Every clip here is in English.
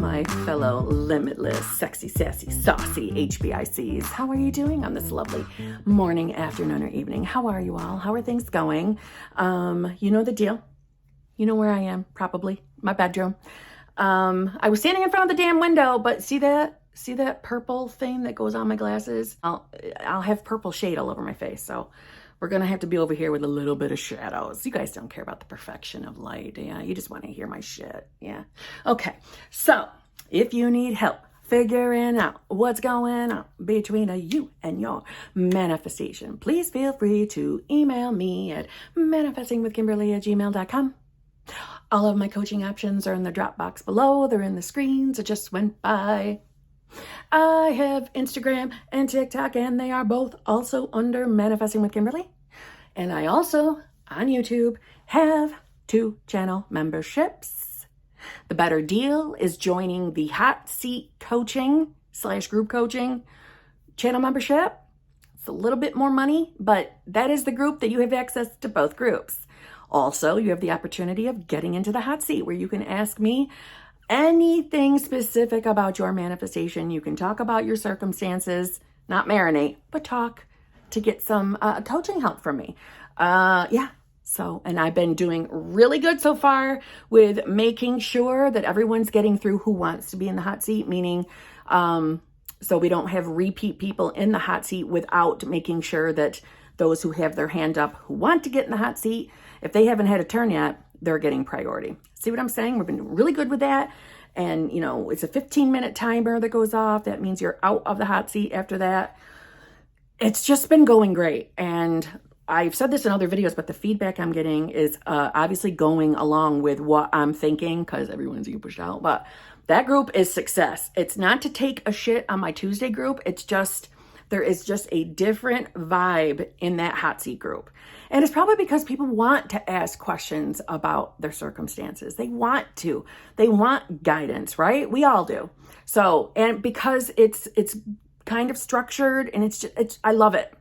my fellow limitless, sexy, sassy, saucy HBICs. How are you doing on this lovely morning, afternoon, or evening? How are you all? How are things going? You know the deal. You know where I am, probably. My bedroom. I was standing in front of the damn window, but see that purple thing that goes on my glasses? I'll have purple shade all over my face, so we're going to have to be over here with a little bit of shadows. You guys don't care about the perfection of light. Yeah, you just want to hear my shit. Yeah. Okay. So if you need help figuring out what's going on between you and your manifestation, please feel free to email me at manifestingwithkimberly@gmail.com. All of my coaching options are in the drop box below. They're in the screens. It just went by. I have Instagram and TikTok, and they are both also under Manifesting with Kimberly. And I also, on YouTube, have 2 channel memberships. The better deal is joining the Hot Seat Coaching / group coaching channel membership. It's a little bit more money, but that is the group that you have access to both groups. Also, you have the opportunity of getting into the hot seat where you can ask me anything specific about your manifestation. You can talk about your circumstances, not marinate, but talk to get some coaching help from me. Yeah. So, and I've been doing really good so far with making sure that everyone's getting through who wants to be in the hot seat, meaning, so we don't have repeat people in the hot seat without making sure that those who have their hand up who want to get in the hot seat, if they haven't had a turn yet, they're getting priority. See what I'm saying? We've been really good with that. And, you know, it's a 15-minute timer that goes off. That means you're out of the hot seat after that. It's just been going great. And I've said this in other videos, but the feedback I'm getting is obviously going along with what I'm thinking because everyone's getting pushed out. But that group is success. It's not to take a shit on my Tuesday group. It's just, there is just a different vibe in that hot seat group. And it's probably because people want to ask questions about their circumstances. They want to. They want guidance, right? We all do. So, and because it's kind of structured and I love it.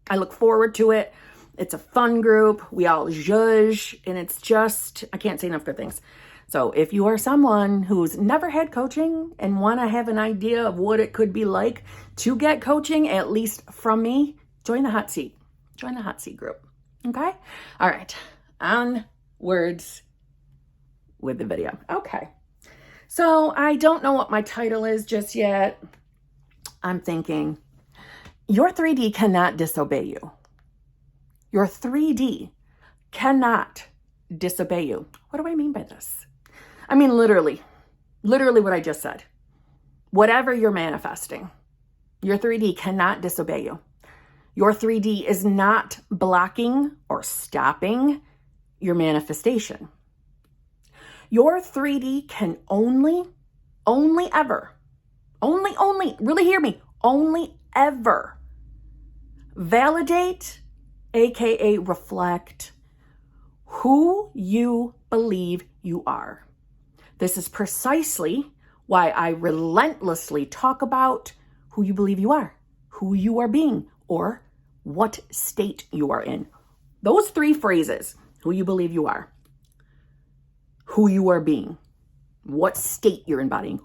I look forward to it. It's a fun group. We all zhuzh, and it's just, I can't say enough good things. So if you are someone who's never had coaching and want to have an idea of what it could be like to get coaching, at least from me, join the hot seat. Join the hot seat group. Okay? All right. Onwards with the video. Okay. So I don't know what my title is just yet. I'm thinking, your 3D cannot disobey you. Your 3D cannot disobey you. What do I mean by this? I mean, literally what I just said. Whatever you're manifesting, your 3D cannot disobey you. Your 3D is not blocking or stopping your manifestation. Your 3D can only ever, really hear me, only ever validate, aka reflect, who you believe you are. This is precisely why I relentlessly talk about who you believe you are, who you are being, or what state you are in. Those 3 phrases, who you believe you are, who you are being, what state you're embodying,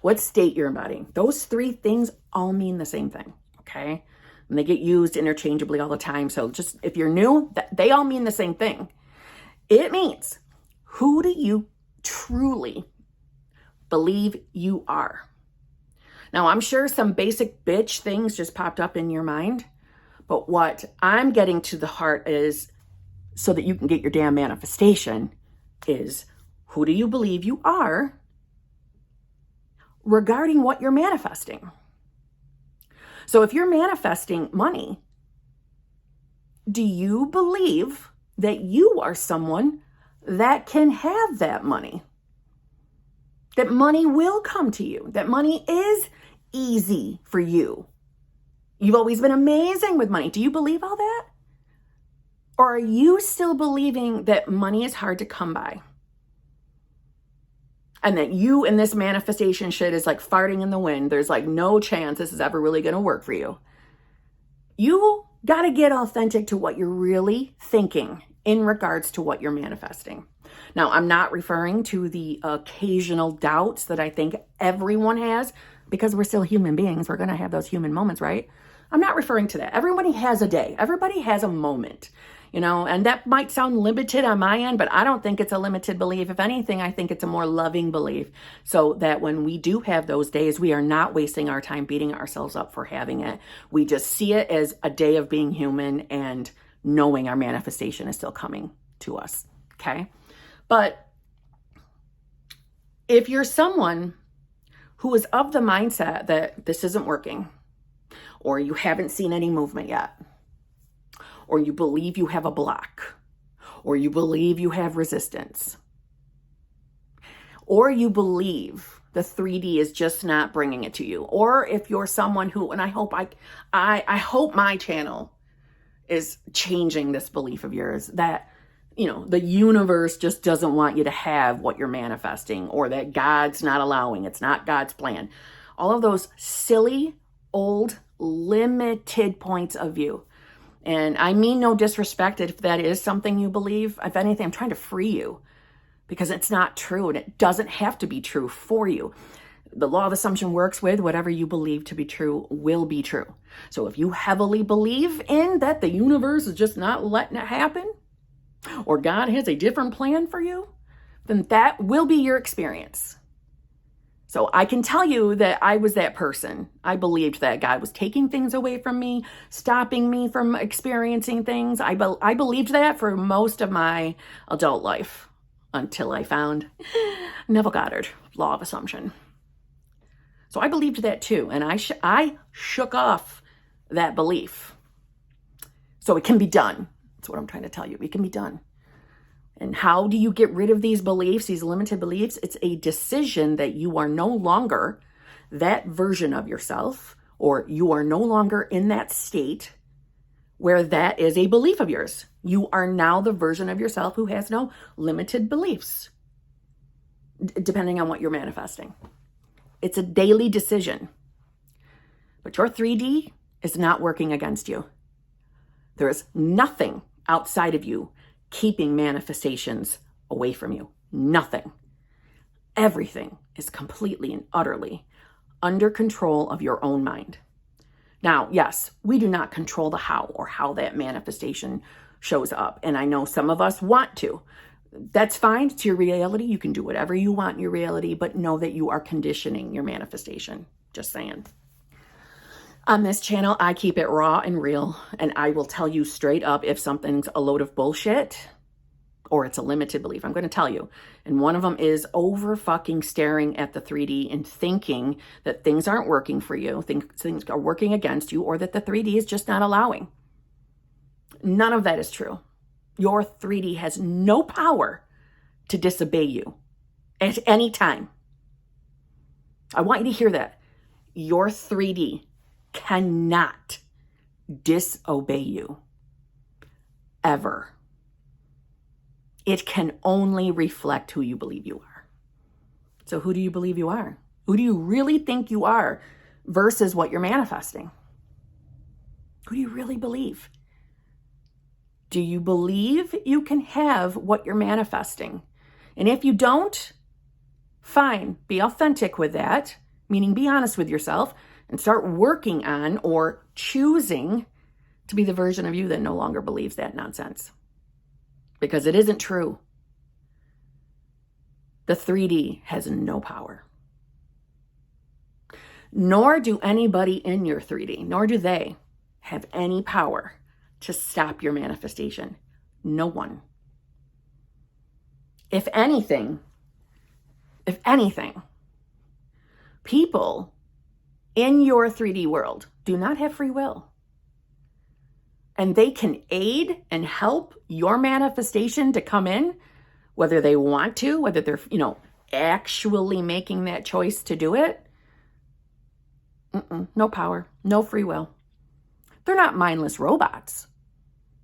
what state you're embodying. Those 3 things all mean the same thing, okay? And they get used interchangeably all the time. So just if you're new, they all mean the same thing. It means, who do you truly believe you are? Now, I'm sure some basic bitch things just popped up in your mind, but what I'm getting to the heart is, so that you can get your damn manifestation, is who do you believe you are regarding what you're manifesting? So if you're manifesting money, do you believe that you are someone that can have that money? That money will come to you, that money is easy for you. You've always been amazing with money. Do you believe all that? Or are you still believing that money is hard to come by? And that you and this manifestation shit is like farting in the wind. There's like no chance this is ever really going to work for you. You got to get authentic to what you're really thinking in regards to what you're manifesting. Now, I'm not referring to the occasional doubts that I think everyone has, because we're still human beings. We're going to have those human moments, right? I'm not referring to that. Everybody has a day. Everybody has a moment, and that might sound limited on my end, but I don't think it's a limited belief. If anything, I think it's a more loving belief, so that when we do have those days, we are not wasting our time beating ourselves up for having it. We just see it as a day of being human and knowing our manifestation is still coming to us, okay? But if you're someone who is of the mindset that this isn't working, or you haven't seen any movement yet, or you believe you have a block, or you believe you have resistance, or you believe the 3D is just not bringing it to you, or if you're someone who, and I hope my channel is changing this belief of yours that the universe just doesn't want you to have what you're manifesting, or that God's not allowing, it's not God's plan. All of those silly, old, limited points of view. And I mean no disrespect if that is something you believe. If anything, I'm trying to free you, because it's not true, and it doesn't have to be true for you. The law of assumption works with whatever you believe to be true will be true. So if you heavily believe in that the universe is just not letting it happen, or God has a different plan for you, then that will be your experience. So I can tell you that I was that person. I believed that God was taking things away from me, stopping me from experiencing things. I believed that for most of my adult life, until I found Neville Goddard, law of assumption. So I believed that too, and I shook off that belief. So it can be done. That's what I'm trying to tell you. It can be done. And how do you get rid of these beliefs, these limited beliefs? It's a decision that you are no longer that version of yourself, or you are no longer in that state where that is a belief of yours. You are now the version of yourself who has no limited beliefs, depending on what you're manifesting. It's a daily decision. But your 3D is not working against you. There is nothing outside of you keeping manifestations away from you. Nothing. Everything is completely and utterly under control of your own mind. Now, yes, we do not control the how, or how that manifestation shows up. And I know some of us want to. That's fine. It's your reality. You can do whatever you want in your reality, but know that you are conditioning your manifestation. Just saying. On this channel, I keep it raw and real, and I will tell you straight up if something's a load of bullshit or it's a limited belief. I'm going to tell you. And one of them is over fucking staring at the 3D and thinking that things aren't working for you, things are working against you, or that the 3D is just not allowing. None of that is true. Your 3D has no power to disobey you at any time. I want you to hear that. Your 3D cannot disobey you ever. It can only reflect who you believe you are. So who do you believe you are? Who do you really think you are versus what you're manifesting? Who do you really believe? Do you believe you can have what you're manifesting? And if you don't, fine, be authentic with that, meaning be honest with yourself, and start working on or choosing to be the version of you that no longer believes that nonsense. Because it isn't true. The 3D has no power. Nor do anybody in your 3D, nor do they have any power to stop your manifestation. No one. If anything, people in your 3D world do not have free will. And they can aid and help your manifestation to come in, whether they want to, whether they're, actually making that choice to do it. No power, no free will. They're not mindless robots.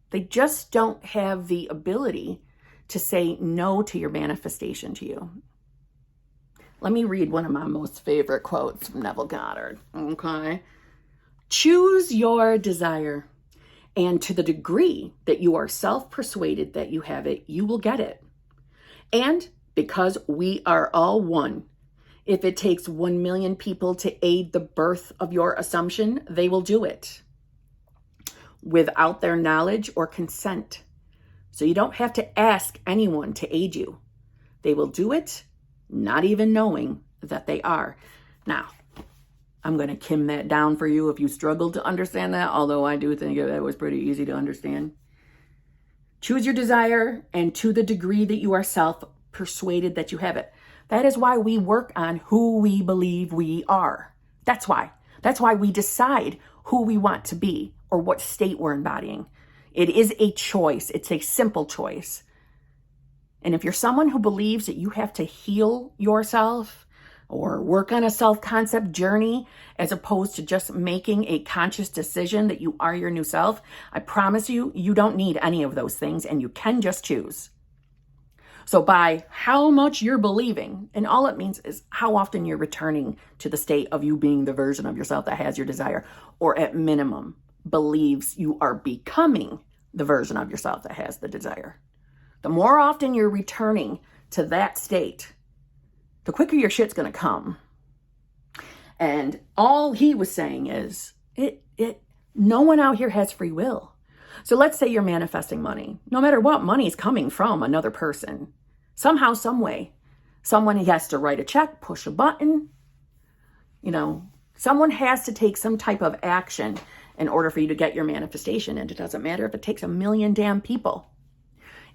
They just don't have the ability to say no to your manifestation to you. Let me read one of my most favorite quotes from Neville Goddard. Okay. Choose your desire, and to the degree that you are self-persuaded that you have it, you will get it. And because we are all one, if it takes 1 million people to aid the birth of your assumption, they will do it without their knowledge or consent. So you don't have to ask anyone to aid you. They will do it, not even knowing that they are. Now, I'm going to kim that down for you if you struggle to understand that, although I do think that was pretty easy to understand. Choose your desire, and to the degree that you are self-persuaded that you have it. That is why we work on who we believe we are. That's why. That's why we decide who we want to be or what state we're embodying. It is a choice. It's a simple choice. And if you're someone who believes that you have to heal yourself or work on a self-concept journey as opposed to just making a conscious decision that you are your new self, I promise you, you don't need any of those things, and you can just choose. So by how much you're believing, and all it means is how often you're returning to the state of you being the version of yourself that has your desire, or at minimum, believes you are becoming the version of yourself that has the desire. The more often you're returning to that state, the quicker your shit's gonna come. And all he was saying is, no one out here has free will. So let's say you're manifesting money. No matter what, money is coming from another person. Somehow, some way. Someone has to write a check, push a button. Someone has to take some type of action in order for you to get your manifestation. And it doesn't matter if it takes 1 million damn people.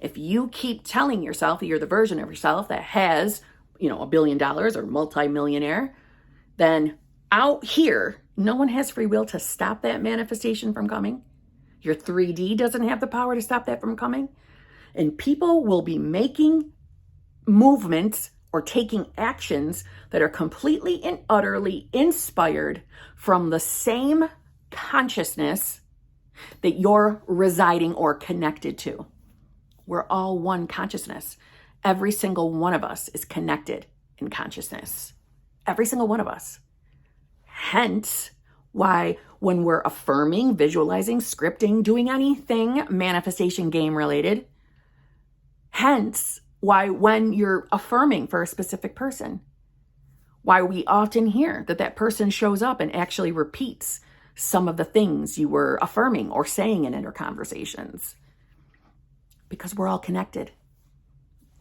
If you keep telling yourself that you're the version of yourself that has, $1 billion or multi-millionaire, then out here, no one has free will to stop that manifestation from coming. Your 3D doesn't have the power to stop that from coming. And people will be making movements or taking actions that are completely and utterly inspired from the same consciousness that you're residing or connected to. We're all one consciousness. Every single one of us is connected in consciousness. Every single one of us. Hence, why when we're affirming, visualizing, scripting, doing anything manifestation game related, hence why when you're affirming for a specific person, why we often hear that person shows up and actually repeats some of the things you were affirming or saying in inner conversations. Because we're all connected.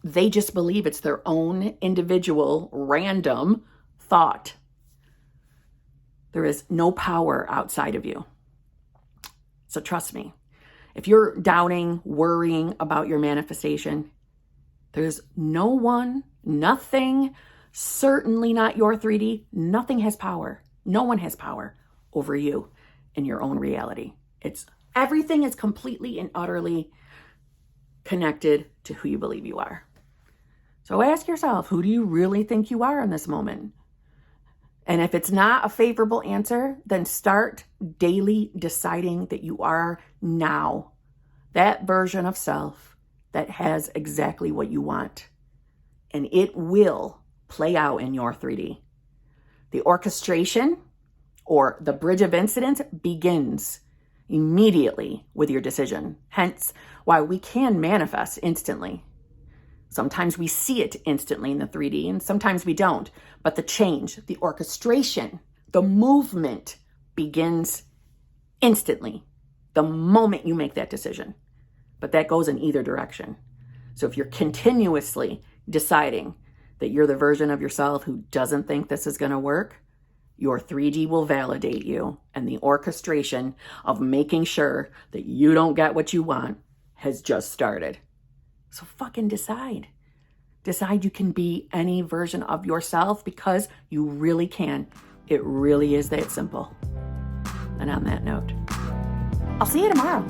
They just believe it's their own individual random thought. There is no power outside of you. So trust me, if you're doubting, worrying about your manifestation, there's no one, nothing, certainly not your 3D, nothing has power. No one has power over you in your own reality. Everything is completely and utterly connected to who you believe you are. So ask yourself, who do you really think you are in this moment? And if it's not a favorable answer, then start daily deciding that you are now that version of self that has exactly what you want. And it will play out in your 3D. The orchestration or the bridge of incident begins immediately with your decision. Hence why we can manifest instantly. Sometimes we see it instantly in the 3D and sometimes we don't. But the change, the orchestration, the movement begins instantly the moment you make that decision. But that goes in either direction. So if you're continuously deciding that you're the version of yourself who doesn't think this is going to work, your 3D will validate you, and the orchestration of making sure that you don't get what you want has just started. So fucking decide. Decide you can be any version of yourself because you really can. It really is that simple. And on that note, I'll see you tomorrow.